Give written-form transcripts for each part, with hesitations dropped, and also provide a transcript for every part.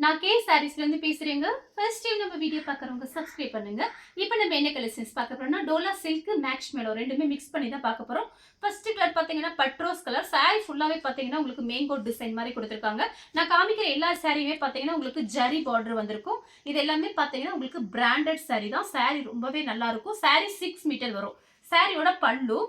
நான் கே சாரீஸ்ல இருந்து பேசுறேங்க. ஃபர்ஸ்ட் டைம் நம்ம வீடியோ பார்க்குறவங்க சப்ஸ்கிரைப் பண்ணுங்க. இப்போ நம்ம என்ன கலெக்ஷன்ஸ் பார்க்க போறோம்னா டோலா சில்க் மேக்ஸ் மேலோ ரெண்டுமே மிக்ஸ் பண்ணி தான் பார்க்க போறோம். ஃபர்ஸ்ட் கலர் பார்த்தீங்கன்னா பட்ரோஸ் கலர். சாரி ஃபுல்லாவே பார்த்தீங்கன்னா உங்களுக்கு மேங்கோ டிசைன் மாதிரி கொடுத்துருக்காங்க. நான் காமிக்கிற எல்லா சாரியுமே பார்த்தீங்கன்னா உங்களுக்கு ஜரி பார்டர் வந்திருக்கும். இது எல்லாமே பார்த்தீங்கன்னா உங்களுக்கு பிராண்டட் சாரி தான். சாரி ரொம்பவே நல்லா இருக்கும். சாரி 6 மீட்டர் வரும். சாரியோட பல்லு,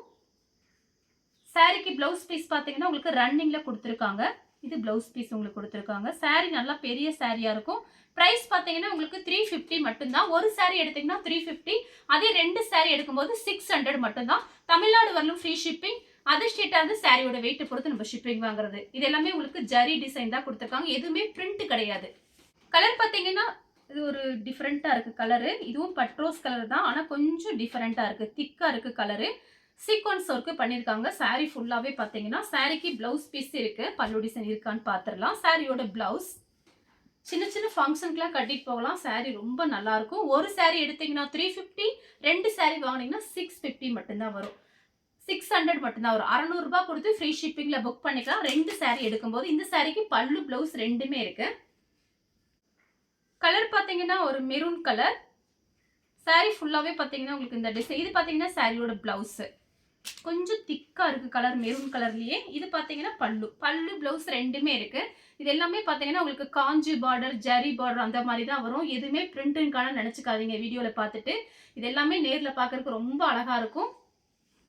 சாரிக்கு பிளவுஸ் பீஸ் பார்த்தீங்கன்னா உங்களுக்கு ரன்னிங்ல கொடுத்துருக்காங்க. இது பிளவுஸ் பீஸ் உங்களுக்கு கொடுத்துருக்காங்க. சாரி நல்லா பெரிய சாரியா இருக்கும். பிரைஸ் பார்த்தீங்கன்னா உங்களுக்கு 350 மட்டும்தான். ஒரு சாரி எடுத்தீங்கன்னா 350. அதே ரெண்டு சாரி எடுக்கும்போது 600 மட்டும்தான். தமிழ்நாடு வரலும் ஃப்ரீ ஷிப்பிங். அதர் ஸ்டேட்டா இருந்து சாரியோட வெயிட் பொறுத்து நம்ம ஷிப்பிங் வாங்குறது. இது எல்லாமே உங்களுக்கு ஜரி டிசைன் தான் கொடுத்துருக்காங்க. எதுவுமே பிரிண்ட் கிடையாது. கலர் பார்த்தீங்கன்னா இது ஒரு டிஃப்ரெண்டா இருக்கு கலரு. இதுவும் பட்ரோஸ் கலர் தான். ஆனா கொஞ்சம் டிஃப்ரெண்டா இருக்கு. திக்கா இருக்கு கலரு. சீக்வன்ஸ் ஒர்க்கு பண்ணியிருக்காங்க. சாரி ஃபுல்லாவே பார்த்தீங்கன்னா சாரிக்கு பிளவுஸ் பீஸ் இருக்கு. பல்லு டிசைன் இருக்கான்னு பார்த்துடலாம். சாரியோட பிளவுஸ் சின்ன சின்ன ஃபங்க்ஷனுக்குலாம் கட்டிட்டு போகலாம். சாரி ரொம்ப நல்லா இருக்கும். ஒரு சாரி எடுத்தீங்கன்னா 350, ரெண்டு சாரி வாங்கினீங்கன்னா 650 மட்டும்தான் வரும். 600 மட்டும்தான் வரும். 600 ரூபாய் கொடுத்து ஃப்ரீ ஷிப்பிங்ல புக் பண்ணிக்கலாம். ரெண்டு சாரி எடுக்கும்போது இந்த சாரிக்கு பல்லு பிளவுஸ் ரெண்டுமே இருக்கு. கலர் பார்த்தீங்கன்னா ஒரு மெரூன் கலர். சாரி ஃபுல்லாவே பார்த்தீங்கன்னா உங்களுக்கு இந்த டிசைன். இது பார்த்தீங்கன்னா சாரியோட பிளவுஸ் கொஞ்சம் திக்கா இருக்கு கலர், மெரூன் கலர்லயே. இது பாத்தீங்கன்னா பல்லு பிளவுஸ் ரெண்டுமே இருக்கு. இது எல்லாமே பாத்தீங்கன்னா உங்களுக்கு காஞ்சி பார்டர், ஜரி பார்டர் அந்த மாதிரி தான் வரும். எதுவுமே பிரிண்ட்கான நினைச்சுக்காதீங்க வீடியோல பார்த்துட்டு. இது எல்லாமே நேர்ல பாக்குறதுக்கு ரொம்ப அழகா இருக்கும்.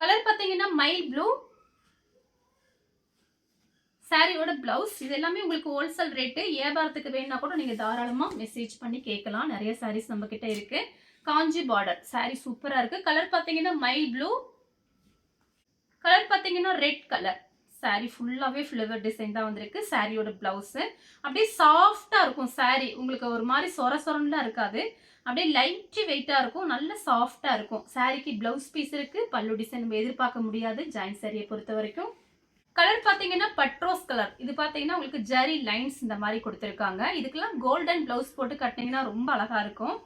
கலர் பாத்தீங்கன்னா மைல் ப்ளூ. சாரியோட பிளவுஸ் இது எல்லாமே உங்களுக்கு ஹோல்சேல் ரேட்டு. வியாபாரத்துக்கு வேணும்னா கூட நீங்க தாராளமா மெசேஜ் பண்ணி கேட்கலாம். நிறைய சாரீஸ் நம்ம கிட்ட இருக்கு. காஞ்சி பார்டர் சாரி சூப்பரா இருக்கு. கலர் பாத்தீங்கன்னா மைல் ப்ளூ. கலர் பார்த்தீங்கன்னா ரெட் கலர். சாரி ஃபுல்லாவே ஃப்ளவர் டிசைன் தான் வந்திருக்கு. சாரியோட பிளவுஸ் அப்படியே சாஃப்டா இருக்கும். சாரி உங்களுக்கு ஒரு மாதிரி சொர சொரன்லாம் இருக்காது. அப்படியே லைட் வெயிட்டா இருக்கும். நல்ல சாஃப்டா இருக்கும். சாரிக்கு பிளவுஸ் பீஸ் இருக்கு. பல்லு டிசைன் நம்ம எதிர்பார்க்க முடியாது ஜாயின் சாரியை பொறுத்த வரைக்கும். கலர் பார்த்தீங்கன்னா பட்ரோஸ் கலர். இது பார்த்தீங்கன்னா உங்களுக்கு ஜரி லைன்ஸ் இந்த மாதிரி கொடுத்துருக்காங்க. இதுக்கெல்லாம் கோல்டன் பிளவுஸ் போட்டு கட்டினீங்கன்னா ரொம்ப அழகா இருக்கும்.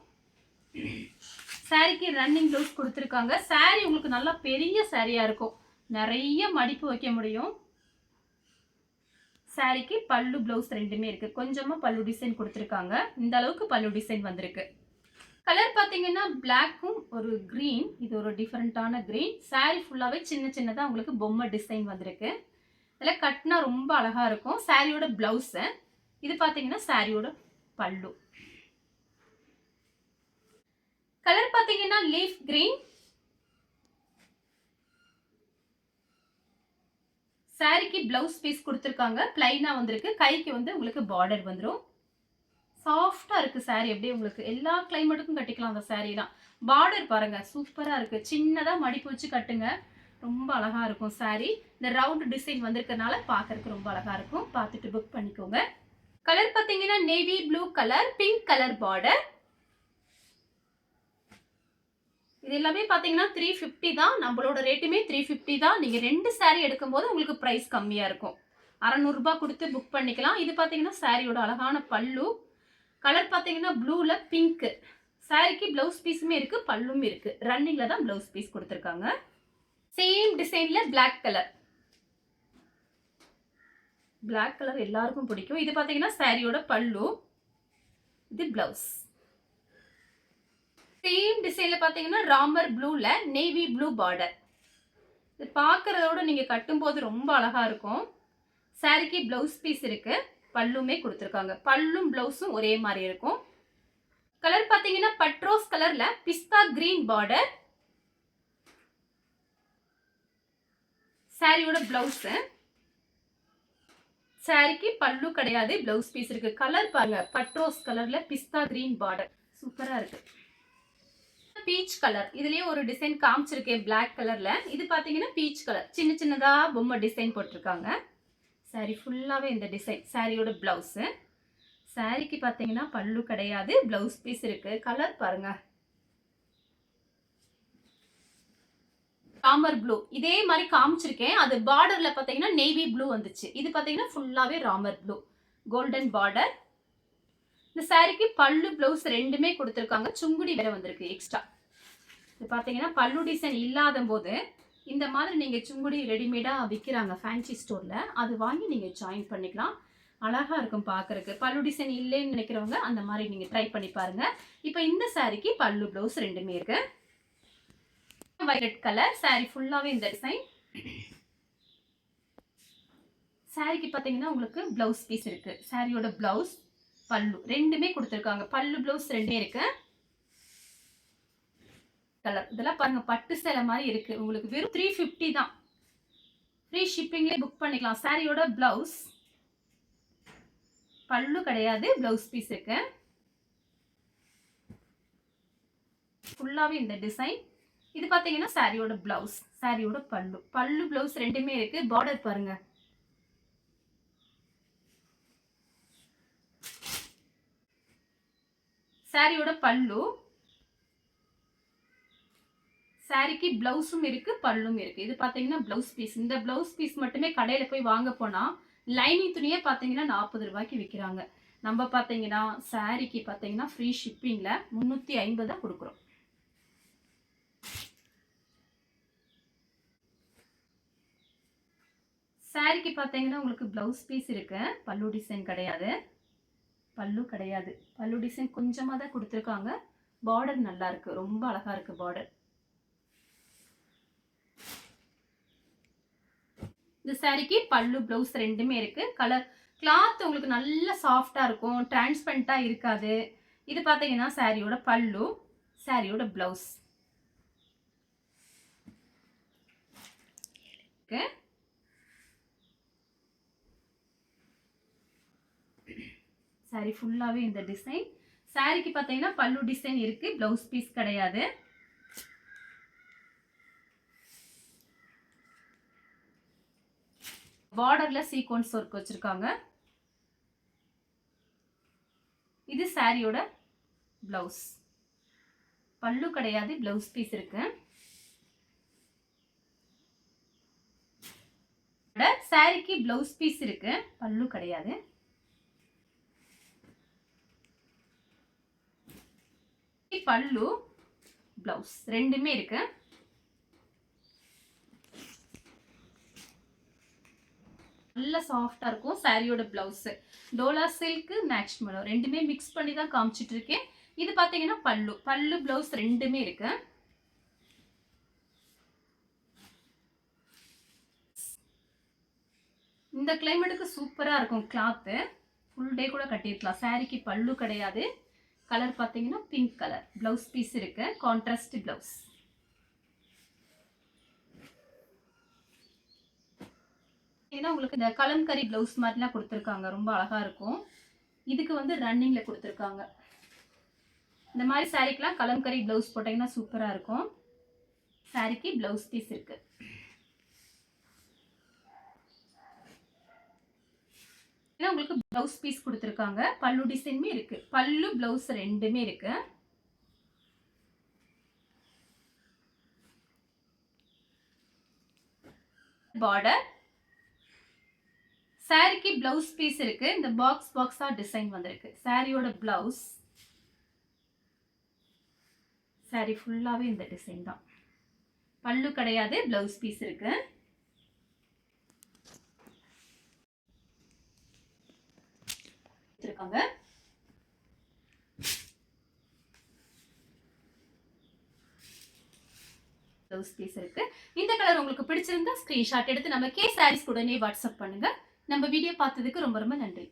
சாரிக்கு ரன்னிங் பிளவுஸ் கொடுத்துருக்காங்க. சாரி உங்களுக்கு நல்லா பெரிய சாரியா இருக்கும். நிறைய மடிப்பு வைக்க முடியும். சாரிக்கு பல்லு பிளவுஸ் ரெண்டுமே இருக்கு. கொஞ்சமா பல்லு டிசைன் கொடுத்துருக்காங்க. இந்த அளவுக்கு பல்லு டிசைன் வந்திருக்கு. கலர் பாத்தீங்கன்னா பிளாக்கும் ஒரு கிரீன். இது ஒரு டிஃபரெண்டான கிரீன். சாரி ஃபுல்லாவே சின்ன சின்னதா உங்களுக்கு பொம்மை டிசைன் வந்திருக்கு. இதெல்லாம் கட்டினா ரொம்ப அழகா இருக்கும். சாரியோட பிளவுஸ் இது பாத்தீங்கன்னா சாரியோட பல்லு. கலர் பாத்தீங்கன்னா லீஃப் கிரீன். சாரிக்கு பிளவுஸ் பீஸ் கொடுத்துருக்காங்க. பிளைனா வந்திருக்கு. கைக்கு வந்து உங்களுக்கு பார்டர் வந்துடும். சாஃப்டா இருக்கு சாரி. அப்படியே உங்களுக்கு எல்லா கிளைமேட்டுக்கும் கட்டிக்கலாம் அந்த சாரீலாம். பார்டர் பாருங்க சூப்பரா இருக்கு. சின்னதா மடிப்பு வச்சு கட்டுங்க. ரொம்ப அழகா இருக்கும் சாரி. இந்த ரவுண்ட் டிசைன் வந்திருக்கனால பார்க்கறதுக்கு ரொம்ப அழகா இருக்கும். பார்த்துட்டு புக் பண்ணிக்கோங்க. கலர் பார்த்தீங்கன்னா navy blue colour, pink colour border. இது எல்லாமே பார்த்தீங்கன்னா 350 தான். நம்மளோட ரேட்டுமே 350 தான். நீங்கள் ரெண்டு சாரீ எடுக்கும்போது உங்களுக்கு ப்ரைஸ் கம்மியாக இருக்கும். 600 ரூபாய் கொடுத்து புக் பண்ணிக்கலாம். இது பார்த்தீங்கன்னா சாரியோட அழகான பல்லு. கலர் பார்த்தீங்கன்னா ப்ளூவில் பிங்க். சாரிக்கு பிளவுஸ் பீஸுமே இருக்கு, பல்லும் இருக்கு. ரன்னிங்ல தான் பிளவுஸ் பீஸ் கொடுத்துருக்காங்க. சேம் டிசைன்ல பிளாக் கலர். பிளாக் கலர் எல்லாருக்கும் பிடிக்கும். இது பார்த்தீங்கன்னா சாரியோட பல்லு, இது பிளவுஸ். சேம் டிசைன்ல பாத்தீங்கன்னா ராமர் ப்ளூல நேவி ப்ளூ பார்டர். இது பார்க்கறதோட நீங்க கட்டும்போது ரொம்ப அழகா இருக்கும். சாரிக்கு பிளவுஸ் பீஸ் இருக்கு, பல்லுமே கொடுத்துருக்காங்க. பல்லும் பிளவுஸும் ஒரே மாதிரி இருக்கும். கலர் பாத்தீங்கன்னா பட்ரோஸ் கலர்ல பிஸ்தா கிரீன் பார்டர். சாரியோட பிளவுஸ். சாரிக்கு பல்லு கிடையாது, பிளவுஸ் பீஸ் இருக்கு. கலர் பாருங்க பட்ரோஸ் கலர்ல பிஸ்தா கிரீன் பார்டர் சூப்பரா இருக்கு. Peach colour. இதுலயே ஒரு டிசைன் காமிச்சிருக்கேன் பிளாக் கலர்ல. இது பாத்தீங்கன்னா பீச் கலர். சின்ன சின்னதா பொம்மை டிசைன் போட்டிருக்காங்க. சாரி ஃபுல்லாவே இந்த டிசைன். சாரியோட பிளவுஸ். சாரிக்கு பாத்தீங்கன்னா பல்லு கிடையாது, பிளவுஸ் பீஸ் இருக்கு. கலர் பாருங்க ராமர் ப்ளூ. இதே மாதிரி காமிச்சிருக்கேன். அது பார்டர்ல பாத்தீங்கன்னா நேவி ப்ளூ வந்துச்சு. இது பாத்தீங்கன்னா ஃபுல்லாவே ராமர் ப்ளூ, கோல்டன் பார்டர். இந்த சாரிக்கு பல்லு பிளவுஸ் ரெண்டுமே கொடுத்துருக்காங்க. சுங்குடி வேற வந்திருக்கு எக்ஸ்ட்ரா. இது பார்த்தீங்கன்னா பல்லு டிசைன் இல்லாத போது இந்த மாதிரி நீங்கள் சுங்குடி ரெடிமேடாக விற்கிறாங்க ஃபேன்சி ஸ்டோரில். அது வாங்கி நீங்கள் ஜாயின் பண்ணிக்கலாம். அழகா இருக்கும் பார்க்கறதுக்கு. பல்லு டிசைன் இல்லைன்னு நினைக்கிறவங்க அந்த மாதிரி நீங்க ட்ரை பண்ணி பாருங்க. இப்போ இந்த சாரிக்கு பல்லு ப்ளவுஸ் ரெண்டுமே இருக்கு. வயலட் கலர் சாரி ஃபுல்லாவே இந்த டிசைன். சாரிக்கு பாத்தீங்கன்னா உங்களுக்கு பிளவுஸ் பீஸ் இருக்கு. சாரியோட பிளவுஸ் பல்லு ரெண்டுமே கொடுத்துருக்காங்க. பல்லு பிளவுஸ் ரெண்டே இருக்கு. கலர் இதெல்லாம் பாருங்க பட்டு சேலை மாதிரி இருக்கு. உங்களுக்கு வெறும் 350 தான். ஃப்ரீ ஷிப்பிங்லேயே புக் பண்ணிக்கலாம். சாரியோட பிளவுஸ் பல்லு கிடையாது, பிளவுஸ் பீஸ் இருக்கு. ஃபுல்லாவே இந்த டிசைன். இது பாத்தீங்கன்னா சாரியோட பிளவுஸ், சாரியோட பல்லு. பல்லு பிளவுஸ் ரெண்டுமே இருக்கு. பார்டர் பாருங்க. சாரியோட பல்லு, சாரிக்கு பிளவுஸும் இருக்கு, பல்லும் இருக்கு. இது பாத்தீங்கன்னா பிளவுஸ் பீஸ். இந்த பிளவுஸ் பீஸ் மட்டுமே கடையில போய் வாங்க போனா லைனிங் துணியே பாத்தீங்கன்னா 40 ரூபாய்க்கு விற்கிறாங்க. நம்ம பாத்தீங்கன்னா சாரிக்கு பாத்தீங்கன்னா ஃப்ரீ ஷிப்பிங்ல 350 தான் கொடுக்குறோம். சாரிக்கு பாத்தீங்கன்னா உங்களுக்கு பிளவுஸ் பீஸ் இருக்கு. பல்லு டிசைன் கிடையாது, பல்லு கிடையாது. பல்லு டிசைன் கொஞ்சமா தான் கொடுத்துருக்காங்க. பார்டர் நல்லா இருக்கு, ரொம்ப அழகா இருக்கு பார்டர். இந்த சாரிக்கு பல்லு பிளவுஸ் ரெண்டுமே இருக்கு. கலர் கிளாத் உங்களுக்கு நல்ல சாஃப்டா இருக்கும், டிரான்ஸ்பரண்டா இருக்காது. இது பாத்தீங்கன்னா சாரியோட பல்லு, சாரியோட பிளவுஸ். சாரி ஃபுல்லாவே இந்த டிசைன். சாரிக்கு பாத்தீங்கன்னா பல்லு டிசைன் இருக்கு, பிளவுஸ் பீஸ் கிடையாது. பார்டர்ல சீக்வென்ஸ் ஒர்க் வச்சிருக்காங்க. இது சாரியோட பிளவுஸ். பல்லு கிடையாது, பிளவுஸ் பீஸ் இருக்கு. சாரிக்கு பிளவுஸ் பீஸ் இருக்கு, பல்லு கிடையாது. பல்லு பிளவுஸ் ரெண்டுமே இருக்கு. நல்ல சாஃப்டா இருக்கும் சாரியோட பிளவுஸ். டோலா சில்க் மேக்ஸ் மெலோ ரெண்டுமே மிக்ஸ் பண்ணி தான் காமிச்சிட்டு இருக்கேன். இது பாத்தீங்கன்னா பல்லு, பல்லு பிளவுஸ் ரெண்டுமே இருக்கு. இந்த கிளைமேட்டுக்கு சூப்பரா இருக்கும் கிளாத். ஃபுல் டே கூட கட்டிருக்கலாம். சாரிக்கு பல்லு கிடையாது. கலர் பாத்தீங்கன்னா பிங்க் கலர். பிளவுஸ் பீஸ் இருக்கு, கான்ட்ராஸ்ட் பிளவுஸ். ஏன்னா உங்களுக்கு இந்த கலம்கரி பிளவுஸ் மாதிரிலாம் கொடுத்துருக்காங்க, ரொம்ப அழகா இருக்கும். இதுக்கு வந்து ரன்னிங்ல கொடுத்துருக்காங்க. இந்த மாதிரி சாரிக்கெல்லாம் கலம்கரி பிளவுஸ் போட்டீங்கன்னா சூப்பரா இருக்கும். சாரிக்கு பிளவுஸ் பீஸ் இருக்கு. ஏன்னா உங்களுக்கு பிளவுஸ் பீஸ் கொடுத்துருக்காங்க. பல்லு டிசைனுமே இருக்கு, பல்லு பிளவுஸ் ரெண்டுமே இருக்கு. பார்டர் சாரிக்கு பிளவுஸ் பீஸ் இருக்கு. இந்த பாக்ஸ் பாக்ஸா டிசைன் வந்திருக்கு. சாரியோட பிளவுஸ், சாரி ஃபுல்லாவே இந்த டிசைன் தான். பல்லு கிடையாது, பிளவுஸ் பீஸ் இருக்கு. பிளவுஸ் பீஸ் இருக்கு. இந்த கலர் உங்களுக்கு பிடிச்சிருந்தா ஸ்கிரீன்ஷாட் எடுத்து நம்ம கே சாரீஸ் உடனே வாட்ஸ்அப் பண்ணுங்க. நம்ம வீடியோ பார்த்ததுக்கு ரொம்ப ரொம்ப நன்றி.